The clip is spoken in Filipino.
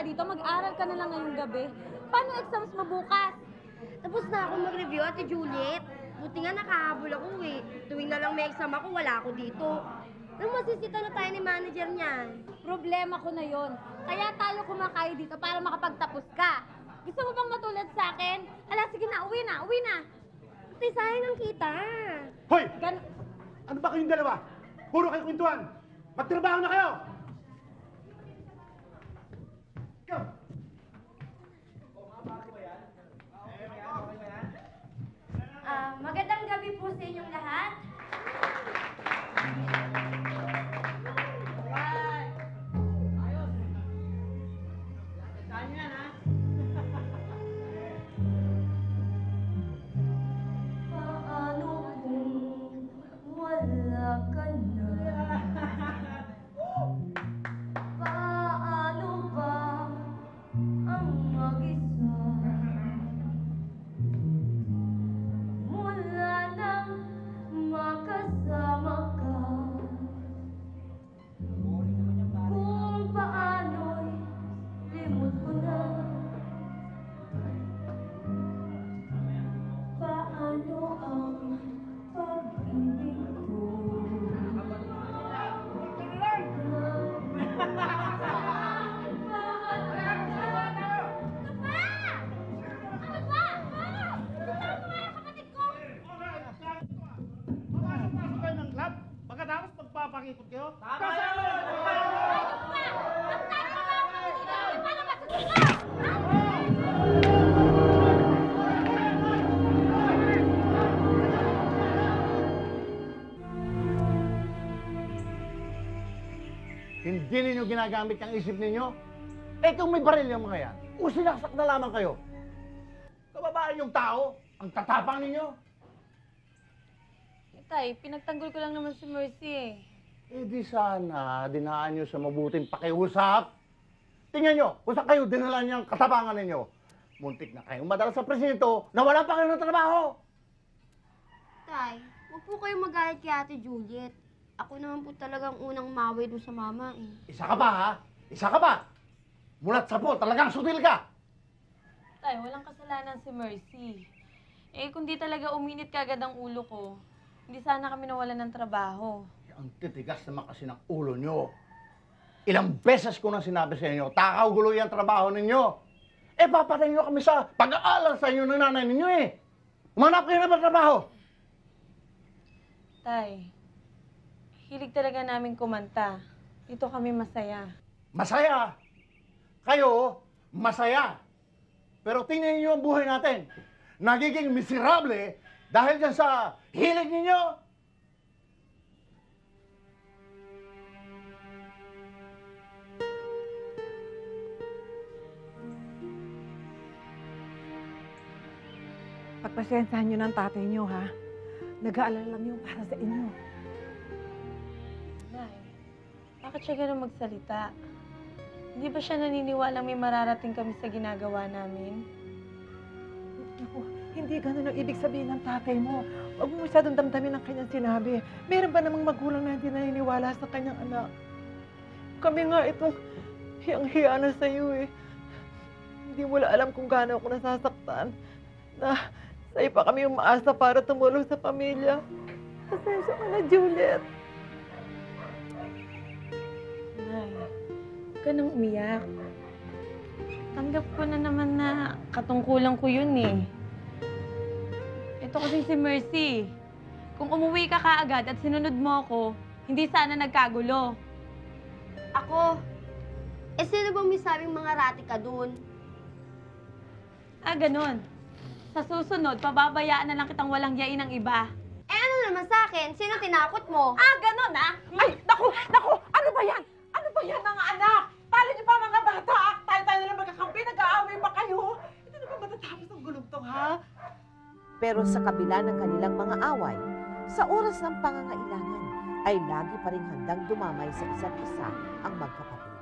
dito, mag-aral ka na lang ngayong gabi. Paano exams mo bukas? Tapos na ako mag-review, Ate Juliet. Buti nga nakahabol ako eh. Tuwing na lang may exam ako, wala ako dito. Pero masisita na tayo ni manager niyan. Problema ko na yon. Kaya tayo kumakain dito para makapagtapos ka. Gusto mo bang matulad sa akin? Ala, sige na, uwi na, uwi na. Ate, sayang ang kita. Hoy! Ano ba kayong dalawa? Puro kayo kwentuhan. Magtrabaho na kayo! Go! Magandang gabi po sa inyong lahat. Paano kung wala ka na? Paano ba ang mag-isa? Mula nang makasama ka, kung paano'y limot ko na. Paano ang pag-ibig ko? Pasok kayo ng club, pagkatapos magpapakipot kayo. Tama Hindi ninyo ginagamit ang isip ninyo? Eh kung may baril yung mga yan, kung sinaksak na lamang kayo. Kababae yung tao, ang tatapang ninyo. Tay, pinagtanggol ko lang naman si Mercy eh. Eh di sana, dinaan nyo sa mabuting pakiusap. Tingnan nyo, kung saan kayo dinala niyang katapangan ninyo. Muntik na kayong madala sa presinto na wala pa kayo ng trabaho. Tay, huwag po kayong magalit kay Ate Juliet. Ako naman po talagang unang maway doon sa mama eh. Isa ka pa ha? Isa ka pa? Mulat sa po, talagang sutil ka. Tay, walang kasalanan si Mercy. Eh, kung di talaga uminit kagad ang ulo ko, hindi sana kami nawalan ng trabaho. Ang titigas naman kasi ng ulo nyo. Ilang beses ko nang sinabi sa inyo, takaw gulo yung trabaho ninyo. Eh, papatay nyo kami sa pag-aaral sa inyo ng nanay ninyo eh. Umanap kayo na ba trabaho? Tay, hilig talaga namin kumanta. Dito kami masaya. Masaya. Kayo, masaya. Pero tingnan niyo ang buhay natin. Nagiging miserable dahil dyan sa hilig ninyo. Pagpasensyahan niyo ng tatay niyo, ha? Nag-aalala lang yung para sa inyo. Nay, bakit siya ganun magsalita? Hindi ba siya naniniwala may mararating kami sa ginagawa namin? Naku, hindi ganun ang ibig sabihin ng tatay mo. Huwag mo masyadong damdamin ang kanyang sinabi. Meron ba namang magulang na hindi naniniwala sa kanyang anak? Kami nga itong hiyang-hiya na sa'yo eh. Hindi mo lang alam kung gaano ako nasasaktan. Na sa'yo pa kami umaasa para tumulong sa pamilya. Pasensya ka na, Juliet. Nay, huwag ka nang umiyak. Tanggap ko na naman na katungkulan ko yun eh. Ito kasi si Mercy. Kung umuwi ka kaagad at sinunod mo ako, hindi sana nagkagulo. Ako, sino bang may sabing mga rati ka dun? Ah, ganun. Sa susunod, pababayaan na lang kitang walang yain ng iba. Eh ano naman sa akin? Sino tinakot mo? Ah, ganun ah! Ay, naku! Ano ba yan? Ano ba yan, mga anak? Talo niyo pa, mga bata! Tayo na lang magkakampi, nag-aaway pa kayo! Ito na ba matatapos ang gulong to, ha? Pero sa kabila ng kanilang mga away, sa oras ng pangangailangan, ay lagi pa rin handang dumamay sa isa't isa ang magkapatid.